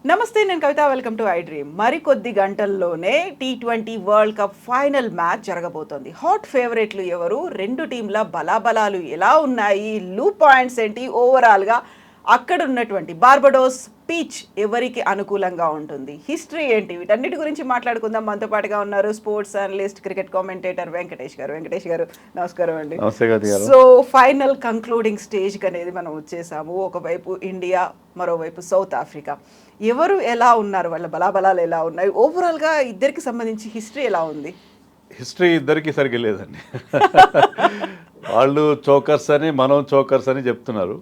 నమస్తే, నేను Kavitha. Welcome to I dream. మరికొద్ది గంటల్లోనే T20 world cup final match జరగబోతోంది. హాట్ ఫేవరెట్లు ఎవరు, రెండు టీంల బలాబలాలు ఎలా ఉన్నాయి, లూ పాయింట్స్ ఏంటి, ఓవరాల్గా అక్కడ ఉన్నటువంటి బార్బడోస్ పిచ్ ఎవరికి అనుకూలంగా ఉంటుంది, హిస్టరీ ఏంటి, వీటన్నిటి గురించి మాట్లాడుకుందాం. మనతో పాటుగా ఉన్నారు sports analyst, cricket commentator Venkatesh గారు. వెంకటేష్ గారు, నమస్కారం అండి. సో ఫైనల్ కంక్లూడింగ్ స్టేజ్కి అనేది మనం వచ్చేసాము. ఒకవైపు ఇండియా, మరోవైపు సౌత్ ఆఫ్రికా. ఎవరు ఎలా ఉన్నారు, వాళ్ళ బలాబలాలు ఎలా ఉన్నాయి, ఓవరాల్గా ఇద్దరికి సంబంధించి హిస్టరీ ఎలా ఉంది? హిస్టరీ ఇద్దరికి సరిగ్గా లేదండి. వాళ్ళు చోకర్స్ అని, మనం చోకర్స్ అని చెప్తున్నారు.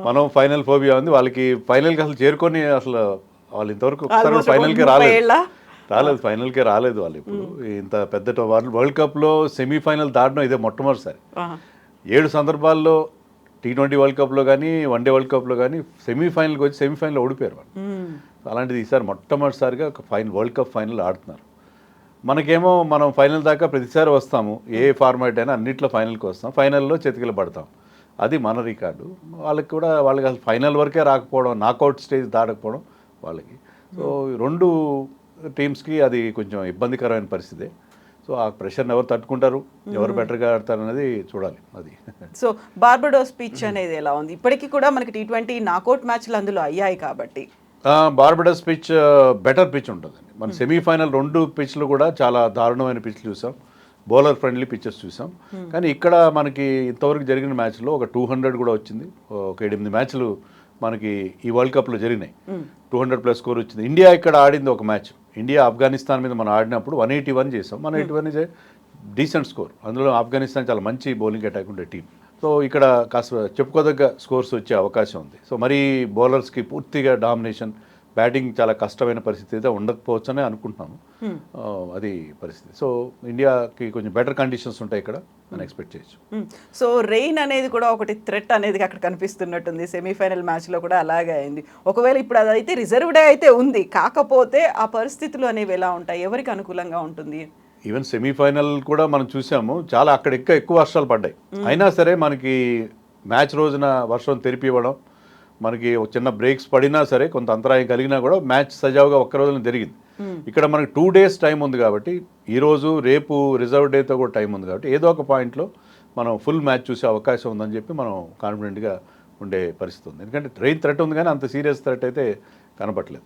మనం ఫైనల్ ఫోబియా ఉంది వాళ్ళకి. ఫైనల్కి అసలు చేరుకొని అసలు వాళ్ళు ఇంతవరకు ఒకసారి ఫైనల్కి రాలేదు ఫైనల్కే రాలేదు వాళ్ళు. ఇప్పుడు ఇంత పెద్ద వరల్డ్ కప్లో సెమీఫైనల్ దాటడం ఇదే మొట్టమొదటిసారి. 7 సందర్భాల్లో T20 వరల్డ్ కప్లో కానీ, వన్డే వరల్డ్ కప్లో కానీ సెమీఫైనల్కి వచ్చి సెమీఫైనల్ ఓడిపోయారు వాళ్ళు. అలాంటిది ఈసారి మొట్టమొదటిసారిగా ఒక వరల్డ్ కప్ ఫైనల్ ఆడుతున్నారు. మనకేమో మనం ఫైనల్ దాకా ప్రతిసారి వస్తాము, ఏ ఫార్మాట్ అయినా అన్నింటిలో ఫైనల్కి వస్తాం, ఫైనల్లో చేతికిల పడతాం. అది మన రికార్డు. వాళ్ళకి అసలు ఫైనల్ వరకే రాకపోవడం, నాకౌట్ స్టేజ్ దాటకపోవడం వాళ్ళకి. సో రెండు టీమ్స్కి అది కొంచెం ఇబ్బందికరమైన పరిస్థితి. సో ఆ ప్రెషర్ని ఎవరు తట్టుకుంటారు, ఎవరు బెటర్గా ఆడతారు అనేది చూడాలి. అది సో బార్బడోస్ పిచ్ అనేది ఎలా ఉంది? ఇప్పటికీ కూడా మనకి T20 నాకౌట్ మ్యాచ్లు అందులో అయ్యాయి కాబట్టి బార్బడోస్ పిచ్ బెటర్ పిచ్ ఉంటుందండి. మన సెమీఫైనల్ 2 పిచ్లు కూడా చాలా దారుణమైన పిచ్లు చూసాం, బౌలర్ ఫ్రెండ్లీ పిచ్చెస్ చూసాం. కానీ ఇక్కడ మనకి ఇంతవరకు జరిగిన మ్యాచ్లో ఒక 200 కూడా వచ్చింది. ఒక 8 మ్యాచ్లు మనకి ఈ వరల్డ్ కప్లో జరిగినాయి, 200+ స్కోర్ వచ్చింది. ఇండియా ఇక్కడ ఆడింది ఒక మ్యాచ్, ఇండియా ఆఫ్ఘనిస్తాన్ మీద మనం ఆడినప్పుడు 181 చేసాం. 181 ఇస్ డీసెంట్ స్కోర్. అందులో ఆఫ్ఘనిస్తాన్ చాలా మంచి బౌలింగ్ అటాక్ ఉండే టీం. సో ఇక్కడ కాస్త చెప్పుకోదగ్గ స్కోర్స్ వచ్చే అవకాశం ఉంది. సో మరి బౌలర్స్కి పూర్తిగా డామినేషన్, బ్యాటింగ్ చాలా కష్టమైన పరిస్థితి అయితే ఉండకపోవచ్చు అని అనుకుంటున్నాను. అది పరిస్థితి. సో ఇండియాకి కొంచెం బెటర్ కండిషన్స్ ఉంటాయి ఇక్కడ అని ఎక్స్పెక్ట్ చేయొచ్చు. సో రెయిన్ అనేది కూడా ఒకటి థ్రెట్ అనేది అక్కడ కనిపిస్తున్నట్టుంది. సెమీఫైనల్ మ్యాచ్లో కూడా అలాగే అయింది. ఒకవేళ ఇప్పుడు అదైతే రిజర్వ్డే అయితే ఉంది, కాకపోతే ఆ పరిస్థితులు అనేవి ఎలా ఉంటాయి, ఎవరికి అనుకూలంగా ఉంటుంది? ఈవెన్ సెమీఫైనల్ కూడా మనం చూసాము, చాలా అక్కడ ఎక్కువ వర్షాలు పడ్డాయి. అయినా సరే మనకి మ్యాచ్ రోజున వర్షం తెరిపి ఇవ్వడం, మనకి ఒక చిన్న బ్రేక్స్ పడినా సరే, కొంత అంతరాయం కలిగినా కూడా మ్యాచ్ సజావుగా ఒక్క రోజున జరిగింది. ఇక్కడ మనకి 2 days టైం ఉంది కాబట్టి, ఈరోజు రేపు రిజర్వ్ డేతో కూడా టైం ఉంది కాబట్టి ఏదో ఒక పాయింట్లో మనం ఫుల్ మ్యాచ్ చూసే అవకాశం ఉందని చెప్పి మనం కాన్ఫిడెంట్గా ఉండే పరిస్థితి ఉంది. ఎందుకంటే రెయిన్ థ్రెట్ ఉంది కానీ అంత సీరియస్ థ్రెట్ అయితే కనపట్లేదు.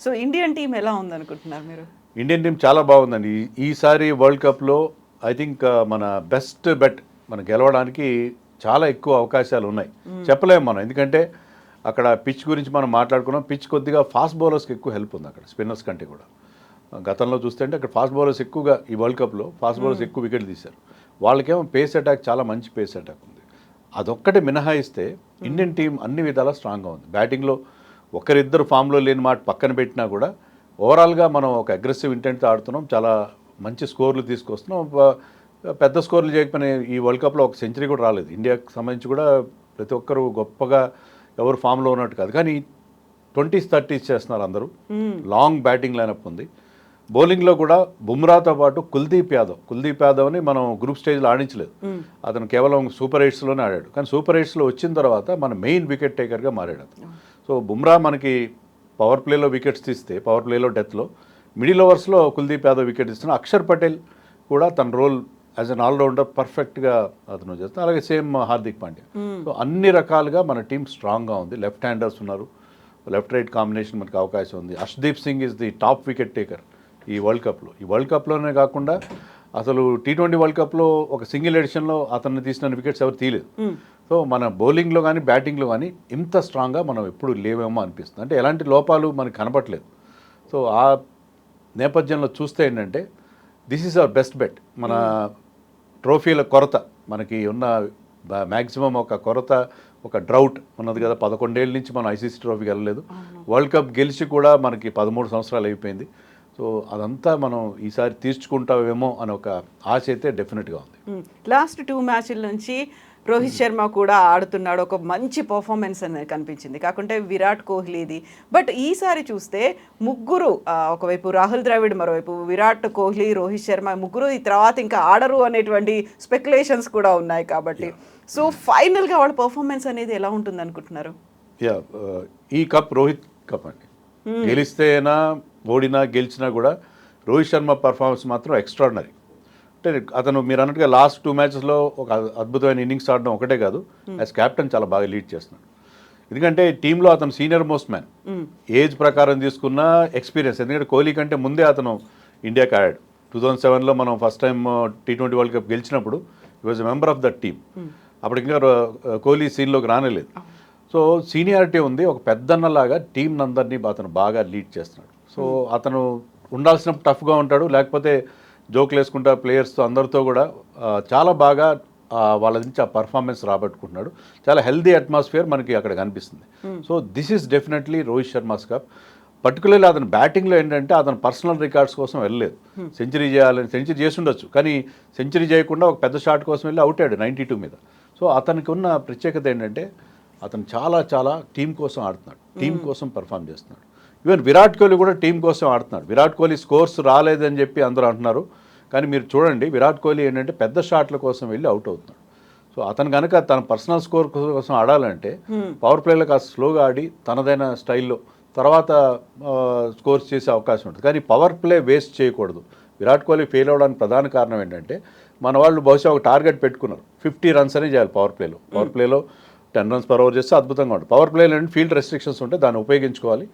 సో ఇండియన్ టీం ఎలా ఉందనుకుంటున్నారు మీరు? ఇండియన్ టీం చాలా బాగుందండి. ఈసారి వరల్డ్ కప్లో ఐ థింక్ మన బెస్ట్ బెట్, మనం గెలవడానికి చాలా ఎక్కువ అవకాశాలు ఉన్నాయి. చెప్పలేము మనం, ఎందుకంటే అక్కడ పిచ్ గురించి మనం మాట్లాడుకున్నాం. పిచ్ కొద్దిగా ఫాస్ట్ బౌలర్స్కి ఎక్కువ హెల్ప్ ఉంది అక్కడ, స్పిన్నర్స్ కంటే కూడా. గతంలో చూస్తే అంటే అక్కడ ఫాస్ట్ బౌలర్స్ ఎక్కువగా, ఈ వరల్డ్ కప్లో ఫాస్ట్ బౌలర్స్ ఎక్కువ వికెట్లు తీశారు. వాళ్ళకేమో పేస్ అటాక్, చాలా మంచి పేస్ అటాక్ ఉంది. అదొక్కటి మినహాయిస్తే ఇండియన్ టీం అన్ని విధాలా స్ట్రాంగ్గా ఉంది. బ్యాటింగ్లో ఒకరిద్దరు ఫామ్లో లేని మాట పక్కన పెట్టినా కూడా ఓవరాల్గా మనం ఒక అగ్రెసివ్ ఇంటెంట్తో ఆడుతున్నాం, చాలా మంచి స్కోర్లు తీసుకొస్తున్నాం. పెద్ద స్కోర్లు చేయకపోయినా ఈ వరల్డ్ కప్లో ఒక సెంచరీ కూడా రాలేదు ఇండియాకి సంబంధించి కూడా. ప్రతి ఒక్కరు గొప్పగా ఎవరు ఫామ్లో ఉన్నట్టు కాదు, కానీ 20s 30s చేస్తున్నారు అందరూ. లాంగ్ బ్యాటింగ్ లైనప్ ఉంది. బౌలింగ్లో కూడా బుమ్రాతో పాటు కుల్దీప్ యాదవ్ని మనం గ్రూప్ స్టేజ్లో ఆడించలేదు. అతను కేవలం సూపర్ 8స్లోనే ఆడాడు. కానీ సూపర్ 8స్లో వచ్చిన తర్వాత మన మెయిన్ వికెట్ టేకర్గా మారాడు అతను. సో బుమ్రా మనకి పవర్ ప్లేలో వికెట్స్ తీస్తే, పవర్ ప్లేలో డెత్లో, మిడిల్ ఓవర్స్లో కుల్దీప్ యాదవ్ వికెట్ ఇస్తున్నాడు. అక్షర్ పటేల్ కూడా తన రోల్ యాజ్ అన్ ఆల్రౌండర్ పర్ఫెక్ట్గా అతను చేస్తాను. అలాగే సేమ్ హార్దిక్ పాండ్యా. సో అన్ని రకాలుగా మన టీం స్ట్రాంగ్గా ఉంది. లెఫ్ట్ హ్యాండర్స్ ఉన్నారు, లెఫ్ట్ రైట్ కాంబినేషన్ మనకి అవకాశం ఉంది. Arshdeep Singh is the top wicket taker ఈ వరల్డ్ కప్లో. ఈ వరల్డ్ కప్లోనే కాకుండా అసలు T20 వరల్డ్ కప్లో ఒక సింగిల్ ఎడిషన్లో అతన్ని తీసిన వికెట్స్ ఎవరు తీయలేదు. సో మన బౌలింగ్లో కానీ బ్యాటింగ్లో కానీ ఇంత స్ట్రాంగ్గా మనం ఎప్పుడు లేవేమో అనిపిస్తుంది. అంటే ఎలాంటి లోపాలు మనకు కనపట్లేదు. సో ఆ నేపథ్యంలో చూస్తే ఏంటంటే this is our best bet. మన ట్రోఫీల కొరత, మనకి ఉన్న మ్యాక్సిమం ఒక కొరత, ఒక డ్రౌట్ ఉన్నది కదా. 11 ఏళ్ళ నుంచి మనం ICC ట్రోఫీకి వెళ్ళలేదు. వరల్డ్ కప్ గెలిచి కూడా మనకి 13 సంవత్సరాలు అయిపోయింది. సో అదంతా మనం ఈసారి తీర్చుకుంటామేమో అని ఒక ఆశ అయితే డెఫినెట్గా ఉంది. లాస్ట్ 2 మ్యాచ్ల నుంచి రోహిత్ శర్మ కూడా ఆడుతున్నాడు, ఒక మంచి పర్ఫార్మెన్స్ అనేది కనిపించింది, కాకుంటే విరాట్ కోహ్లీది. బట్ ఈసారి చూస్తే ముగ్గురు, ఒకవైపు రాహుల్ ద్రావిడ్, మరోవైపు విరాట్ కోహ్లీ, రోహిత్ శర్మ, ముగ్గురు ఈ తర్వాత ఇంకా ఆడరు అనేటువంటి స్పెక్యులేషన్స్ కూడా ఉన్నాయి. కాబట్టి సో ఫైనల్గా వాళ్ళ పర్ఫార్మెన్స్ అనేది ఎలా ఉంటుంది అనుకుంటున్నారు? యా ఈ కప్ రోహిత్ కప్ అండి. గెలిస్తేనా ఓడినా గెలిచినా కూడా రోహిత్ శర్మ పర్ఫార్మెన్స్ మాత్రం ఎక్స్ట్రాడినరీ. అంటే అతను మీరు అన్నట్టుగా లాస్ట్ 2 మ్యాచెస్లో ఒక అద్భుతమైన ఇన్నింగ్స్ ఆడడం ఒకటే కాదు, యాజ్ క్యాప్టెన్ చాలా బాగా లీడ్ చేస్తున్నాడు. ఎందుకంటే టీంలో అతను సీనియర్ మోస్ట్ మ్యాన్, ఏజ్ ప్రకారం తీసుకున్న ఎక్స్పీరియన్స్. ఎందుకంటే కోహ్లీ కంటే ముందే అతను ఇండియాకి ఆడాడు. 2007లో మనం first time T20 world cup గెలిచినప్పుడు ఈ was member of that team. అప్పుడు ఇంకా కోహ్లీ సీన్లోకి రానేలేదు. సో సీనియారిటీ ఉంది, ఒక పెద్దన్నలాగా టీం అందరినీ అతను బాగా లీడ్ చేస్తున్నాడు. సో అతను ఉండాల్సిన టఫ్గా ఉంటాడు, లేకపోతే జోకులు వేసుకుంటా ప్లేయర్స్తో అందరితో కూడా చాలా బాగా వాళ్ళ నుంచి ఆ పర్ఫార్మెన్స్ రాబట్టుకుంటున్నాడు. చాలా హెల్దీ అట్మాస్ఫియర్ మనకి అక్కడ కనిపిస్తుంది. So this is definitely Rohit Sharma's cup. Particularly అతను బ్యాటింగ్లో ఏంటంటే అతను పర్సనల్ రికార్డ్స్ కోసం వెళ్ళలేదు. సెంచరీ చేయాలని సెంచరీ చేసి ఉండొచ్చు, కానీ సెంచరీ చేయకుండా ఒక పెద్ద షాట్ కోసం వెళ్ళి అవుట్ అయ్యాడు 92 మీద. సో అతనికి ఉన్న ప్రత్యేకత ఏంటంటే అతను చాలా చాలా టీం కోసం ఆడుతున్నాడు, టీం కోసం పర్ఫామ్ చేస్తున్నాడు. ఈవెన్ విరాట్ కోహ్లీ కూడా టీం కోసం ఆడుతున్నాడు. విరాట్ కోహ్లీ స్కోర్స్ రాలేదని చెప్పి అందరూ అంటున్నారు, కానీ మీరు చూడండి విరాట్ కోహ్లీ ఏంటంటే పెద్ద షాట్ల కోసం వెళ్ళి అవుట్ అవుతున్నాడు. సో అతను కనుక తన పర్సనల్ స్కోర్ కోసం ఆడాలంటే పవర్ ప్లేలో కాస్త స్లోగా ఆడి తనదైన స్టైల్లో తర్వాత స్కోర్స్ చేసే అవకాశం ఉంటుంది. కానీ పవర్ ప్లే వేస్ట్ చేయకూడదు. విరాట్ కోహ్లీ ఫెయిల్ అవ్వడానికి ప్రధాన కారణం ఏంటంటే మన వాళ్ళు బహుశా ఒక టార్గెట్ పెట్టుకున్నారు, 50 రన్స్ అనే చేయాలి పవర్ ప్లేలో 10 runs per over చేస్తే అద్భుతంగా ఉంటుంది. పవర్ ప్లేలో ఫీల్డ్ రెస్ట్రిక్షన్స్ ఉంటే దాన్ని ఉపయోగించుకోవాలి,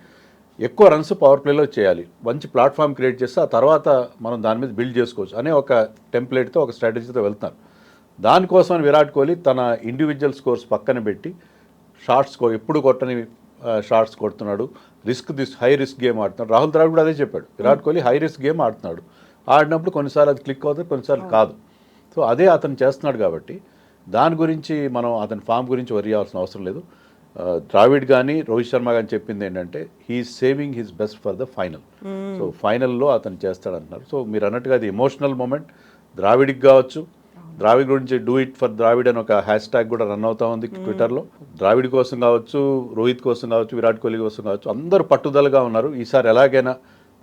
ఎక్కువ రన్స్ పవర్ ప్లేలో చేయాలి, మంచి ప్లాట్ఫామ్ క్రియేట్ చేస్తే ఆ తర్వాత మనం దాని మీద బిల్డ్ చేసుకోవచ్చు అనే ఒక టెంప్లెట్తో ఒక స్ట్రాటజీతో వెళ్తున్నారు. దానికోసం విరాట్ కోహ్లీ తన ఇండివిజువల్ స్కోర్స్ పక్కన పెట్టి షార్ట్స్ ఎప్పుడు కొట్టని షార్ట్స్ కొడుతున్నాడు, హై రిస్క్ గేమ్ ఆడుతున్నాడు. రాహుల్ ద్రావిడ్ కూడా అదే చెప్పాడు, Virat Kohli high risk game ఆడుతున్నాడు, ఆడినప్పుడు కొన్నిసార్లు అది క్లిక్ అవుతుంది, కొన్నిసార్లు కాదు. సో అదే అతను చేస్తున్నాడు కాబట్టి దాని గురించి మనం అతని ఫామ్ గురించి వరి అవ్వాల్సిన అవసరం లేదు. ద్రావిడ్ కానీ రోహిత్ శర్మ కానీ చెప్పింది ఏంటంటే he's saving his best for the final. So ఫైనల్లో అతను చేస్తాడంటున్నారు. సో మీరు అన్నట్టుగా అది ఎమోషనల్ మూమెంట్. ద్రావిడ్కి కావచ్చు, ద్రావిడ్ గురించి డూ ఇట్ ఫర్ ద్రావిడ్ అని ఒక హ్యాష్ ట్యాగ్ కూడా రన్ అవుతా ఉంది ట్విట్టర్లో. ద్రావిడ్ కోసం కావచ్చు, రోహిత్ కోసం కావచ్చు, విరాట్ కోహ్లీ కోసం కావచ్చు, అందరూ పట్టుదలగా ఉన్నారు. ఈసారి ఎలాగైనా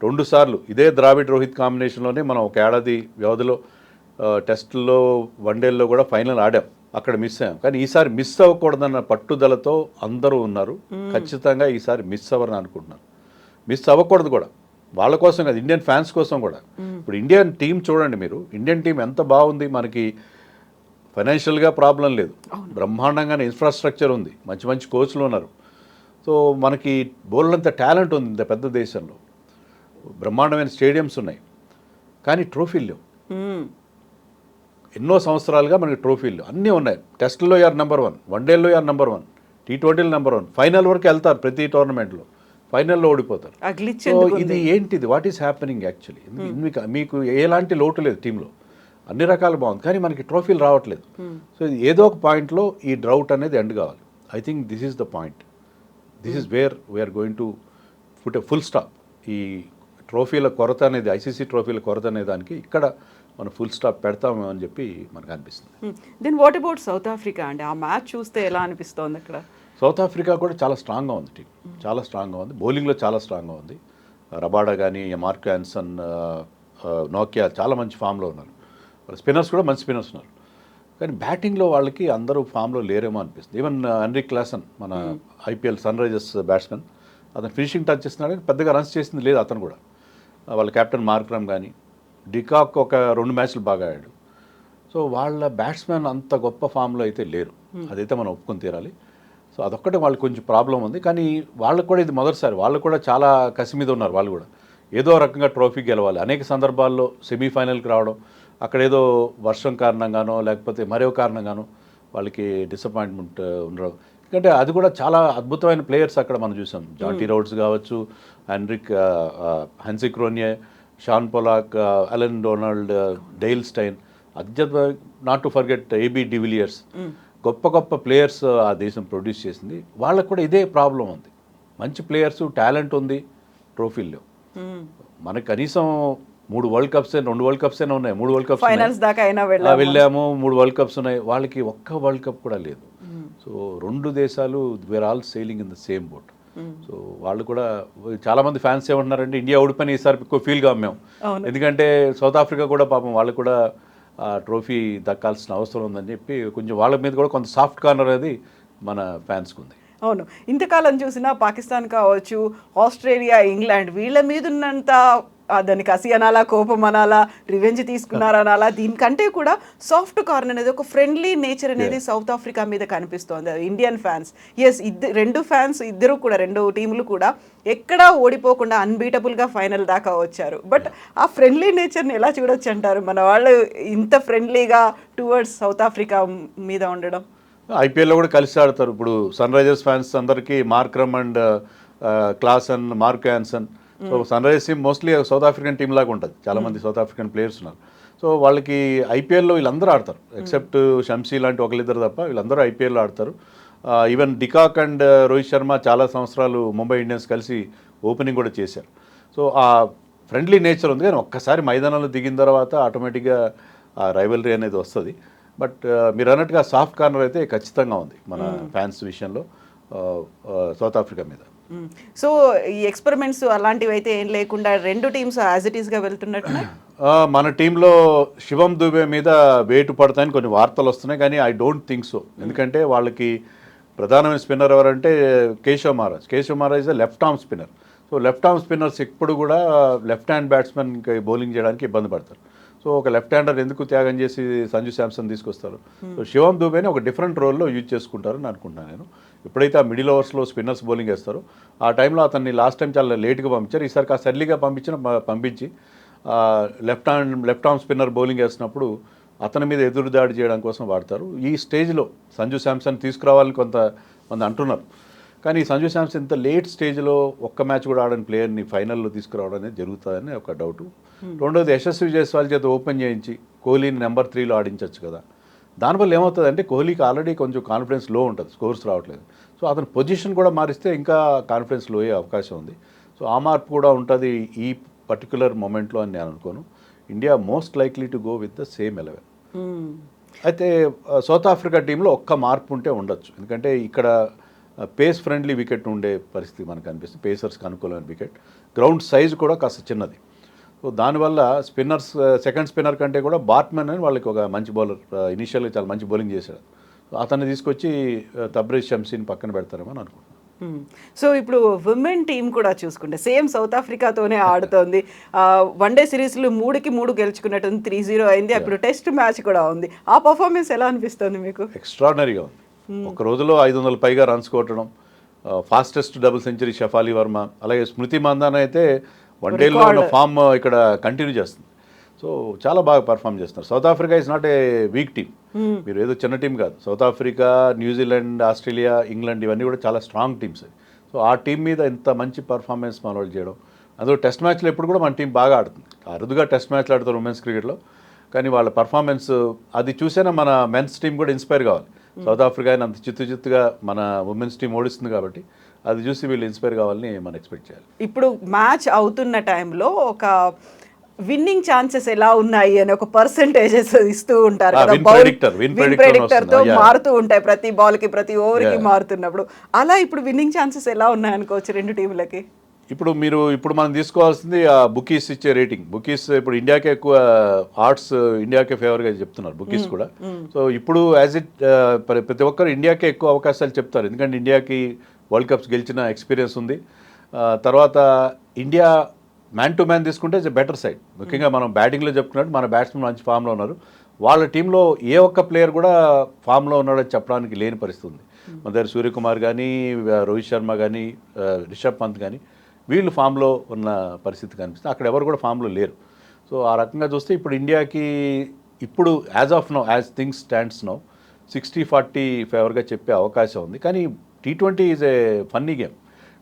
2 సార్లు ఇదే ద్రావిడ్ రోహిత్ కాంబినేషన్లోనే మనం ఒక ఏడాది వ్యవధిలో టెస్టుల్లో వన్డేల్లో కూడా ఫైనల్ ఆడాం, అక్కడ మిస్ అయ్యాం. కానీ ఈసారి మిస్ అవ్వకూడదన్న పట్టుదలతో అందరూ ఉన్నారు. ఖచ్చితంగా ఈసారి మిస్ అవ్వరని అనుకుంటున్నారు. మిస్ అవ్వకూడదు కూడా, వాళ్ళ కోసం కాదు, ఇండియన్ ఫ్యాన్స్ కోసం కూడా. ఇప్పుడు ఇండియన్ టీం చూడండి మీరు, ఇండియన్ టీం ఎంత బాగుంది. మనకి ఫైనాన్షియల్గా ప్రాబ్లం లేదు, బ్రహ్మాండంగానే ఇన్ఫ్రాస్ట్రక్చర్ ఉంది, మంచి మంచి కోచ్లు ఉన్నారు. సో మనకి బోల్డంత టాలెంట్ ఉంది ఇంత పెద్ద దేశంలో, బ్రహ్మాండమైన స్టేడియంస్ ఉన్నాయి, కానీ ట్రోఫీలు లేవు. ఎన్నో సంవత్సరాలుగా మనకి ట్రోఫీలు అన్నీ ఉన్నాయి. టెస్టుల్లో యార్ నెంబర్ 1, వన్డేల్లో యార్ నెంబర్ 1, T20లో నెంబర్ 1, ఫైనల్ వరకు వెళ్తారు ప్రతి టోర్నమెంట్లో, ఫైనల్లో ఓడిపోతారు. సో ఇది ఏంటిది, వాట్ ఈస్ హ్యాపెనింగ్ యాక్చువల్లీ? మీకు ఎలాంటి లోటు లేదు టీంలో, అన్ని రకాలు బాగుంది, కానీ మనకి ట్రోఫీలు రావట్లేదు. సో ఇది ఏదో ఒక పాయింట్లో ఈ డ్రౌట్ అనేది ఎండ్ కావాలి. I think this is the point, this is where we're going to put a full stop. ఈ ట్రోఫీల కొరత అనేది, ఐసీసీ ట్రోఫీల కొరత అనే దానికి ఇక్కడ మనం ఫుల్ స్టాప్ పెడతాము అని చెప్పి మనకు అనిపిస్తుంది. Then what about South Africa అండి? ఆ మ్యాచ్ చూస్తే ఎలా అనిపిస్తోంది అక్కడ? సౌత్ ఆఫ్రికా కూడా చాలా స్ట్రాంగ్గా ఉంది టీం, చాలా స్ట్రాంగ్గా ఉంది. బౌలింగ్లో చాలా స్ట్రాంగ్గా ఉంది. రబాడా కానీ, మార్క్ యాన్సన్, నోకియా చాలా మంచి ఫామ్లో ఉన్నారు. స్పిన్నర్స్ కూడా మంచి స్పిన్నర్స్ ఉన్నారు. కానీ బ్యాటింగ్లో వాళ్ళకి అందరూ ఫామ్లో లేరేమో అనిపిస్తుంది. ఈవెన్ హెన్రిక్ క్లాసన్, మన ఐపీఎల్ సన్ రైజర్స్ బ్యాట్స్మెన్, అతను ఫినిషింగ్ టచ్ చేస్తున్నాడు, పెద్దగా రన్స్ చేసింది లేదు అతను కూడా. వాళ్ళ కెప్టెన్ మార్క్రమ్ కానీ, డికాక్ ఒక 2 మ్యాచ్లు బాగా ఆడాడు. సో వాళ్ళ బ్యాట్స్మెన్ అంత గొప్ప ఫామ్లో అయితే లేరు, అదైతే మనం ఒప్పుకొని తీరాలి. సో అదొక్కటే వాళ్ళకి కొంచెం ప్రాబ్లం ఉంది. కానీ వాళ్ళకు కూడా ఇది మొదటిసారి, వాళ్ళు కూడా చాలా కసి మీద ఉన్నారు. వాళ్ళు కూడా ఏదో రకంగా ట్రోఫీ గెలవాలి. అనేక సందర్భాల్లో సెమీఫైనల్కి రావడం, అక్కడ ఏదో వర్షం కారణంగానో లేకపోతే మరో కారణంగానో వాళ్ళకి డిసప్పాయింట్మెంట్ ఉండడం. ఎందుకంటే అది కూడా చాలా అద్భుతమైన ప్లేయర్స్ అక్కడ మనం చూసాం. జాంటీ రౌడ్స్ కావచ్చు, Henry Cronje, Shaun Pollock, Allan Donald, Dale Steyn, అత్యద్భుత, not to forget AB de Villiers, గొప్ప గొప్ప ప్లేయర్స్ ఆ దేశం ప్రొడ్యూస్ చేసింది. వాళ్ళకు కూడా ఇదే ప్రాబ్లం ఉంది, మంచి ప్లేయర్స్, టాలెంట్ ఉంది, ట్రోఫీల్లో. మనకి కనీసం 3 వరల్డ్ కప్స్, 2 వరల్డ్ కప్స్ అయినా ఉన్నాయి, 3 వరల్డ్ కప్స్ ఫైనల్స్ దాకా అయినా వెళ్ళాము, 3 వరల్డ్ కప్స్ ఉన్నాయి. వాళ్ళకి ఒక్క వరల్డ్ కప్ కూడా లేదు. సో 2 దేశాలు were all sailing in the same boat. So వాళ్ళు కూడా, చాలామంది ఫ్యాన్స్ ఏమంటున్నారంటే ఇండియా ఓడిపోయిన ఈసారి ఎక్కువ ఫీల్గా మేము, ఎందుకంటే సౌత్ ఆఫ్రికా కూడా పాపం వాళ్ళు కూడా ట్రోఫీ దక్కాల్సిన అవసరం ఉందని చెప్పి కొంచెం వాళ్ళ మీద కూడా కొంత సాఫ్ట్ కార్నర్ అనేది మన ఫ్యాన్స్కి ఉంది. అవును. ఇంతకాలం చూసినా పాకిస్తాన్ కావచ్చు, ఆస్ట్రేలియా, ఇంగ్లాండ్ వీళ్ళ మీద ఉన్నంత దాన్ని కసి అనాలా, కోపం అనాలా, రివెంజ్ తీసుకున్నారనాలా, దీనికంటే కూడా సాఫ్ట్ కార్నర్ అనేది, ఒక ఫ్రెండ్లీ నేచర్ అనేది సౌత్ ఆఫ్రికా మీద కనిపిస్తోంది. ఇండియన్ ఫ్యాన్స్, ఎస్, రెండు ఫ్యాన్స్ ఇద్దరు కూడా, రెండు టీములు కూడా ఎక్కడా ఓడిపోకుండా అన్బీటబుల్గా ఫైనల్ దాకా వచ్చారు. బట్ ఆ ఫ్రెండ్లీ నేచర్ని ఎలా చూడొచ్చు అంటారు మన వాళ్ళు ఇంత ఫ్రెండ్లీగా టువర్డ్స్ సౌత్ ఆఫ్రికా మీద ఉండడం? ఐపీఎల్లో కూడా కలిసి ఆడతారు. ఇప్పుడు సన్ రైజర్స్ ఫ్యాన్స్ అందరికీ Markram and Klaasen, Marco Jansen. So Sunrisers team mostly South African team లాగా ఉంటుంది. చాలామంది సౌత్ ఆఫ్రికన్ ప్లేయర్స్ ఉన్నారు. సో వాళ్ళకి ఐపీఎల్లో వీళ్ళందరూ ఆడతారు, ఎక్సెప్ట్ షంసీ లాంటి ఒకరిద్దరు తప్ప వీళ్ళందరూ ఐపీఎల్లో ఆడతారు. Even de Kock and Rohit Sharma చాలా సంవత్సరాలు ముంబై ఇండియన్స్ కలిసి ఓపెనింగ్ కూడా చేశారు. సో ఆ ఫ్రెండ్లీ నేచర్ ఉంది. కానీ ఒక్కసారి మైదానంలో దిగిన తర్వాత ఆటోమేటిక్గా ఆ రైవలరీ అనేది వస్తుంది. బట్ మీరు అన్నట్టుగా సాఫ్ట్ కార్నర్ అయితే ఖచ్చితంగా ఉంది మన ఫ్యాన్స్ విషయంలో సౌత్ ఆఫ్రికా మీద. సో ఈ ఎక్స్పెరిమెంట్స్ అలాంటివి అయితే ఏం లేకుండా రెండు టీమ్స్ యాజ్ ఇట్ ఈస్గా వెళ్తున్నట్టు మన టీంలో శివం దుబే మీద వేటు పడతాయని కొన్ని వార్తలు వస్తున్నాయి, కానీ ఐ డోంట్ థింక్ సో. ఎందుకంటే వాళ్ళకి ప్రధానమైన స్పిన్నర్ ఎవరంటే Keshav Maharaj left arm spinner. So left arm spinners ఎప్పుడు కూడా లెఫ్ట్ హ్యాండ్ బ్యాట్స్మెన్కి బౌలింగ్ చేయడానికి ఇబ్బంది పడతారు. సో ఒక లెఫ్ట్ హ్యాండర్ ఎందుకు త్యాగం చేసి సంజు శాంసన్ తీసుకొస్తారు? సో శివం దుబేని ఒక డిఫరెంట్ రోల్లో యూజ్ చేసుకుంటారని అనుకుంటున్నాను నేను. ఎప్పుడైతే ఆ మిడిల్ ఓవర్స్లో స్పిన్నర్స్ బౌలింగ్ వేస్తారో ఆ టైంలో అతన్ని లాస్ట్ టైం చాలా లేట్గా పంపించారు. ఈసారి కాస్త ఎర్లీగా పంపించి లెఫ్ట్ ఆర్మ్ స్పిన్నర్ బౌలింగ్ వేసినప్పుడు అతని మీద ఎదురు దాడి చేయడం కోసం వాడతారు. ఈ స్టేజ్లో సంజు శాంసన్ తీసుకురావాలని కొంతమంది అంటున్నారు. కానీ సంజు శాంసన్ ఇంత లేట్ స్టేజ్లో ఒక్క మ్యాచ్ కూడా ఆడని ప్లేయర్ని ఫైనల్లో తీసుకురావడం అనేది జరుగుతుందని ఒక డౌటు. రెండోది యశస్వి జైస్వాల్ చేత ఓపెన్ చేయించి కోహ్లీని నెంబర్ 3లో ఆడించవచ్చు కదా. దానివల్ల ఏమవుతుందంటే కోహ్లీకి ఆల్రెడీ కొంచెం కాన్ఫిడెన్స్ లో ఉంటుంది, స్కోర్స్ రావట్లేదు. సో అతని పొజిషన్ కూడా మారిస్తే ఇంకా కాన్ఫిడెన్స్ లో అయ్యే అవకాశం ఉంది. సో ఆ మార్పు కూడా ఉంటుంది ఈ పర్టికులర్ మూమెంట్లో అని నేను అనుకోను. India most likely to go with the same 11. అయితే సౌత్ ఆఫ్రికా టీంలో ఒక్క మార్పు ఉంటే ఉండొచ్చు. ఎందుకంటే ఇక్కడ పేస్ ఫ్రెండ్లీ వికెట్ ఉండే పరిస్థితి మనకు అనిపిస్తుంది, పేసర్స్కి అనుకూలమైన వికెట్. గ్రౌండ్ సైజ్ కూడా కాస్త చిన్నది. సో దానివల్ల స్పిన్నర్స్ సెకండ్ స్పిన్నర్ కంటే కూడా బాట్మెన్ అని వాళ్ళకి ఒక మంచి బౌలర్ ఇనిషియల్గా చాలా మంచి బౌలింగ్ చేశాడు. అతన్ని తీసుకొచ్చి తబ్రేజ్ షంసీని పక్కన పెడతారేమో అని అనుకుంటున్నాను. సో ఇప్పుడు విమెన్ టీం కూడా చూసుకుంటే సేమ్ సౌత్ ఆఫ్రికాతోనే ఆడుతోంది. వన్డే సిరీస్లు 3-3 గెలుచుకున్నట్టుంది, 3-0 అయింది. అప్పుడు టెస్ట్ మ్యాచ్ కూడా ఉంది. ఆ పర్ఫార్మెన్స్ ఎలా అనిపిస్తుంది మీకు? ఎక్స్ట్రాడినరీగా ఉంది. ఒక రోజులో 500 పైగా రన్స్ కొట్టడం, fastest double century Shafali Varma, అలాగే స్మృతి మందాన అయితే వన్డేలో ఉన్న ఫామ్ ఇక్కడ కంటిన్యూ చేస్తుంది. సో చాలా బాగా పర్ఫామ్ చేస్తున్నారు. South Africa is not a week team. మీరు ఏదో చిన్న టీం కాదు. South Africa, New Zealand, Australia, England ఇవన్నీ కూడా చాలా స్ట్రాంగ్ టీమ్స్. సో ఆ టీం మీద ఇంత మంచి పర్ఫార్మెన్స్ మన వాళ్ళు చేయడం, అందులో టెస్ట్ మ్యాచ్లో ఎప్పుడు కూడా మన టీం బాగా ఆడుతుంది. అరుదుగా టెస్ట్ మ్యాచ్లు ఆడుతారు ఉమెన్స్ క్రికెట్లో, కానీ వాళ్ళ పర్ఫార్మెన్స్ అది చూసేనా మన మెన్స్ టీం కూడా ఇన్స్పైర్ కావాలి. సౌత్ ఆఫ్రికా అంత చిత్తుగా మన ఉమెన్స్ టీం ఓడిస్తుంది కాబట్టి అది చూసి వీళ్ళు ఇన్స్పైర్ కావాలని మనం ఎక్స్పెక్ట్ చేయాలి. ఇప్పుడు మ్యాచ్ అవుతున్న టైంలో ఒక విన్నింగ్ ఛాన్సెస్ ఎలా ఉన్నాయి అని ఒక పర్సెంటేజెస్ ఇస్తూ ఉంటారు కదా, విన్ ప్రెడిక్టర్ తో మారుతూ ఉంటాయి ప్రతి బాల్ కి, ప్రతి ఓవర్ కి మారుతున్నప్పుడు. అలా ఇప్పుడు విన్నింగ్ ఛాన్సెస్ ఎలా ఉన్నాయి అనుకోవచ్చు రెండు టీంలకి? ఇప్పుడు మనం తీసుకోవాల్సింది ఆ బుకీస్ ఇచ్చే రేటింగ్. బుకీస్ ఇప్పుడు ఇండియాకే ఎక్కువ ఆర్ట్స్ ఇండియాకే ఫేవర్గా చెప్తున్నారు బుకీస్ కూడా. సో ఇప్పుడు యాజ్ ఇట్ ప్రతి ఒక్కరు ఇండియాకే ఎక్కువ అవకాశాలు చెప్తారు, ఎందుకంటే ఇండియాకి వరల్డ్ కప్స్ గెలిచిన ఎక్స్పీరియన్స్ ఉంది. తర్వాత ఇండియా మ్యాన్ టు మ్యాన్ తీసుకుంటే ఇట్స్ బెటర్ సైడ్. ముఖ్యంగా మనం బ్యాటింగ్లో చెప్పుకున్నట్టు మన బ్యాట్స్మెన్ మంచి ఫామ్లో ఉన్నారు. వాళ్ళ టీంలో ఏ ఒక్క ప్లేయర్ కూడా ఫామ్లో ఉన్నాడని చెప్పడానికి లేని పరిస్థితి ఉంది. మన దగ్గర సూర్యకుమార్ కానీ, రోహిత్ శర్మ కానీ, రిషబ్ పంత్ కానీ వీళ్ళు ఫామ్లో ఉన్న పరిస్థితి కనిపిస్తుంది. అక్కడ ఎవరు కూడా ఫామ్లో లేరు. సో ఆ రకంగా చూస్తే ఇప్పుడు ఇండియాకి ఇప్పుడు as of now, as things stands now 60-40 ఫేవర్గా చెప్పే అవకాశం ఉంది. కానీ T20 is a funny game.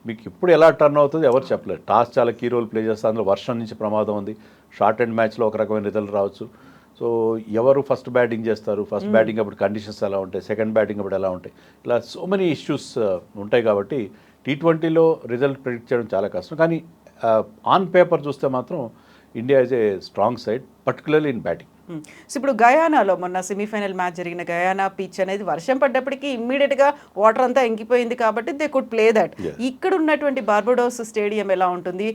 మీకు ఇప్పుడు ఎలా టర్న్ అవుతుంది ఎవరు చెప్పలేరు. టాస్ చాలా కీ రోల్ ప్లే చేస్తారు. అందులో వర్షం నుంచి ప్రమాదం ఉంది. షార్ట్ అండ్ మ్యాచ్లో ఒక రకమైన రిజల్ట్ రావచ్చు. సో ఎవరు ఫస్ట్ బ్యాటింగ్ చేస్తారు, ఫస్ట్ బ్యాటింగ్ అప్పుడు కండిషన్స్ ఎలా ఉంటాయి, సెకండ్ బ్యాటింగ్ అప్పుడు ఎలా ఉంటాయి, ఇలా సో మెనీ ఇష్యూస్ ఉంటాయి. కాబట్టి T20లో రిజల్ట్ ప్రెడిక్ట్ చేయడం చాలా కష్టం. కానీ ఆన్ పేపర్ చూస్తే మాత్రం India is a strong side, particularly in batting. So ఇప్పుడు గయానాలో మొన్న సెమీఫైనల్ మ్యాచ్ జరిగిన గయానా పిచ్ అనేది వర్షం పడ్డప్పటికీ ఇమ్మీడియట్గా వాటర్ అంతా ఎంకిపోయింది కాబట్టి దే కుడ్ ప్లే దట్. ఇక్కడ ఉన్నటువంటి బార్బడోస్ స్టేడియం ఎలా ఉంటుంది?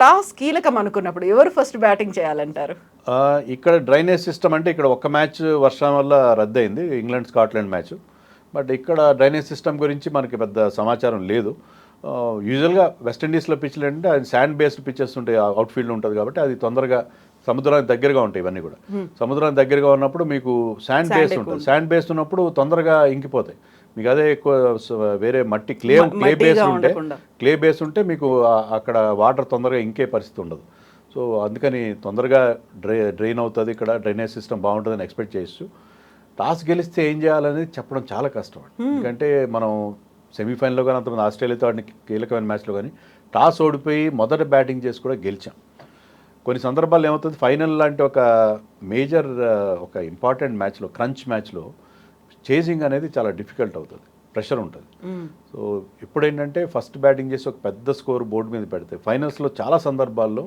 టాస్ కీలకం అనుకున్నప్పుడు ఎవరు ఫస్ట్ బ్యాటింగ్ చేయాలంటారు? ఇక్కడ డ్రైనేజ్ సిస్టమ్ అంటే ఇక్కడ ఒక్క మ్యాచ్ వర్షం వల్ల రద్దయింది, ఇంగ్లాండ్ స్కాట్లాండ్ మ్యాచ్. బట్ ఇక్కడ డ్రైనేజ్ సిస్టమ్ గురించి మనకి పెద్ద సమాచారం లేదు. యూజువల్గా వెస్టిండీస్లో పిచ్లు అంటే అది శాండ్ బేస్డ్ పిచ్చెస్ ఉంటాయి, అవుట్ఫీల్డ్ ఉంటుంది కాబట్టి అది తొందరగా సముద్రానికి దగ్గరగా ఉంటాయి ఇవన్నీ కూడా. సముద్రానికి దగ్గరగా ఉన్నప్పుడు మీకు శాండ్ బేస్ ఉంటుంది. శాండ్ బేస్ ఉన్నప్పుడు తొందరగా ఇంకిపోతాయి. మీకు అదే ఎక్కువ వేరే మట్టి క్లే బేస్ ఉంటే మీకు అక్కడ వాటర్ తొందరగా ఇంకే పరిస్థితి ఉండదు. సో అందుకని తొందరగా డ్రైన్ అవుతుంది, ఇక్కడ డ్రైనేజ్ సిస్టమ్ బాగుంటుందని ఎక్స్పెక్ట్ చేయొచ్చు. టాస్ గెలిస్తే ఏం చేయాలనేది చెప్పడం చాలా కష్టం. ఎందుకంటే మనం సెమీఫైనల్లో కానీ అంతమంది ఆస్ట్రేలియాతో ఆడిన కీలకమైన మ్యాచ్లో కానీ టాస్ ఓడిపోయి మొదట బ్యాటింగ్ చేసి కూడా గెలిచాం. కొన్ని సందర్భాల్లో ఏమవుతుంది, ఫైనల్ లాంటి ఒక మేజర్ ఒక ఇంపార్టెంట్ మ్యాచ్లో, క్రంచ్ మ్యాచ్లో చేజింగ్ అనేది చాలా డిఫికల్ట్ అవుతుంది, ప్రెషర్ ఉంటుంది. సో ఇప్పుడేంటంటే ఫస్ట్ బ్యాటింగ్ చేసి ఒక పెద్ద స్కోర్ బోర్డు మీద పెడతాయి. ఫైనల్స్లో చాలా సందర్భాల్లో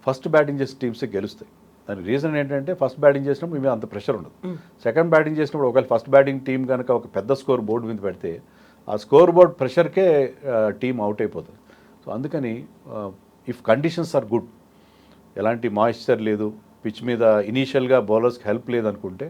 ఫస్ట్ బ్యాటింగ్ చేసే టీమ్సే గెలుస్తాయి. దానికి రీజన్ ఏంటంటే ఫస్ట్ బ్యాటింగ్ చేసినప్పుడు మీ మీద అంత ప్రెషర్ ఉండదు. సెకండ్ బ్యాటింగ్ చేసినప్పుడు ఒకవేళ ఫస్ట్ బ్యాటింగ్ టీం కనుక ఒక పెద్ద స్కోర్ బోర్డు మీద పెడితే ఆ స్కోర్ బోర్డ్ ప్రెషర్కే టీం అవుట్ అయిపోతుంది. సో అందుకని ఇఫ్ కండిషన్స్ ఆర్ గుడ్, ఎలాంటి మాయిశ్చర్ లేదు, పిచ్ మీద ఇనీషియల్గా బౌలర్స్కి హెల్ప్ లేదనుకుంటే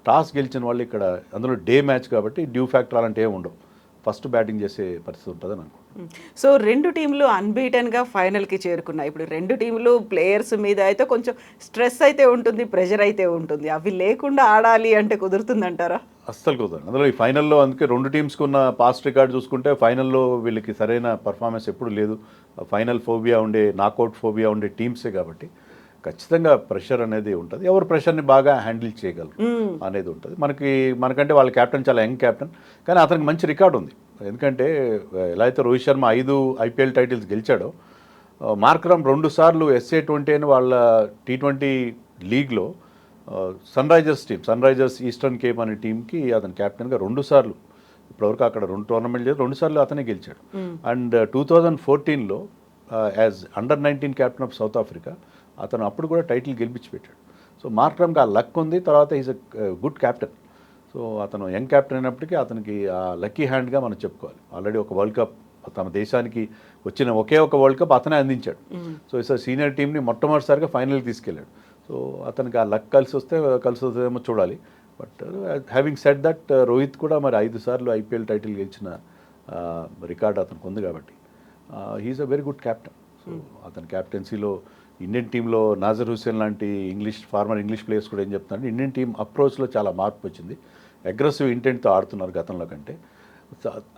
టాస్ గెలిచిన వాళ్ళు ఇక్కడ, అందులో డే మ్యాచ్ కాబట్టి డ్యూ ఫ్యాక్టర్ అలాంటివి ఏమి ఉండవు, ఫస్ట్ బ్యాటింగ్ చేసే పరిస్థితి ఉంటుందని అనుకుంటున్నాను. సో రెండు టీంలు అన్బీటెన్గా ఫైనల్కి చేరుకున్నాయి. ఇప్పుడు రెండు టీంలు ప్లేయర్స్ మీద అయితే కొంచెం స్ట్రెస్ అయితే ఉంటుంది, ప్రెషర్ అయితే ఉంటుంది. అవి లేకుండా ఆడాలి అంటే కుదురుతుందంటారా? అస్సలు కుదరదు. అందులో ఈ ఫైనల్లో అందుకే రెండు టీమ్స్కి ఉన్న పాస్ట్ రికార్డ్ చూసుకుంటే ఫైనల్లో వీళ్ళకి సరైన పర్ఫార్మెన్స్ ఎప్పుడు లేదు. ఫైనల్ ఫోబియా ఉండే, నాకౌట్ ఫోబియా ఉండే టీమ్సే కాబట్టి ఖచ్చితంగా ప్రెషర్ అనేది ఉంటుంది. ఎవరు ప్రెషర్ని బాగా హ్యాండిల్ చేయగలరు అనేది ఉంటుంది. మనకంటే వాళ్ళ కెప్టెన్ చాలా యంగ్ కెప్టెన్, కానీ అతనికి మంచి రికార్డు ఉంది. ఎందుకంటే ఎలా అయితే రోహిత్ శర్మ 5 IPL టైటిల్స్ గెలిచాడో, మార్క్రమ్ 2 సార్లు SA20 అని వాళ్ళ T20 లీగ్లో సన్ రైజర్స్ ఈస్టర్న్ కేప్ అనే టీంకి అతను కెప్టెన్గా 2 సార్లు, ఇప్పటివరకు అక్కడ 2 టోర్నమెంట్లు చేసి 2 సార్లు అతనే గెలిచాడు. అండ్ 2014లో as under nineteen captain of South Africa అతను అప్పుడు కూడా టైటిల్ గెలిపించి పెట్టాడు. సో మార్క్రమ్కి ఆ లక్ ఉంది. తర్వాత is a good captain. So అతను యంగ్ కెప్టెన్ అయినప్పటికీ అతనికి ఆ లక్కీ హ్యాండ్గా మనం చెప్పుకోవాలి. ఆల్రెడీ ఒక వరల్డ్ కప్ తమ దేశానికి వచ్చిన ఒకే ఒక వరల్డ్ కప్ అతనే అందించాడు. సో ఈసారి సీనియర్ టీంని మొట్టమొదటిసారిగా ఫైనల్కి తీసుకెళ్ళాడు. సో అతనికి ఆ లక్ కలిసి వస్తుందేమో చూడాలి. But having said that, Rohit కూడా మరి 5 సార్లు IPL టైటిల్ గెలిచిన రికార్డ్ అతనికి ఉంది కాబట్టి he's a very good captain. So అతని కెప్టెన్సీలో ఇండియన్ టీంలో నాజర్ హుస్సేన్ లాంటి ఫార్మర్ ఇంగ్లీష్ ప్లేయర్స్ కూడా ఏం చెప్తున్నారంటే ఇండియన్ టీం అప్రోచ్లో చాలా మార్పు వచ్చింది, అగ్రెసివ్ ఇంటెంట్తో ఆడుతున్నారు గతంలో కంటే.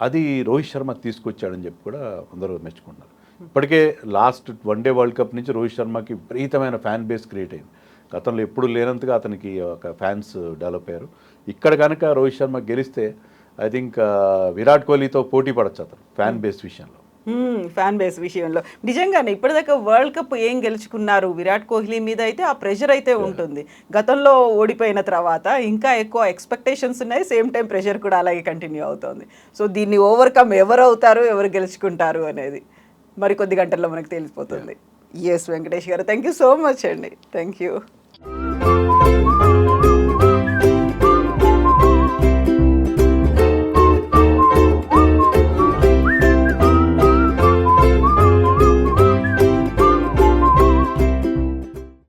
అది రోహిత్ శర్మ తీసుకొచ్చాడని చెప్పి కూడా అందరూ మెచ్చుకున్నారు. ఇప్పటికే లాస్ట్ వన్డే వరల్డ్ కప్ నుంచి రోహిత్ శర్మకి విపరీతమైన ఫ్యాన్ బేస్ క్రియేట్ అయింది. గతంలో ఎప్పుడు లేనంతగా అతనికి ఒక ఫ్యాన్స్ డెవలప్ అయ్యారు. ఇక్కడ కనుక రోహిత్ శర్మ గెలిస్తే ఐ థింక్ విరాట్ కోహ్లీతో పోటీ పడచ్చు అతను ఫ్యాన్ బేస్ విషయంలో. ఫ్యాన్ బేస్ విషయంలో నిజంగానే ఇప్పటిదాకా వరల్డ్ కప్ ఏం గెలుచుకున్నారు, విరాట్ కోహ్లీ మీద అయితే ఆ ప్రెషర్ అయితే ఉంటుంది. గతంలో ఓడిపోయిన తర్వాత ఇంకా ఎక్కువ ఎక్స్పెక్టేషన్స్ ఉన్నాయి, సేమ్ టైం ప్రెషర్ కూడా అలాగే కంటిన్యూ అవుతుంది. సో దీన్ని ఓవర్కమ్ ఎవరు అవుతారు, ఎవరు గెలుచుకుంటారు అనేది మరికొద్ది గంటల్లో మనకు తెలిసిపోతుంది. ఎస్ వెంకటేష్ గారు, థ్యాంక్ యూ సో మచ్ అండి. Thank you.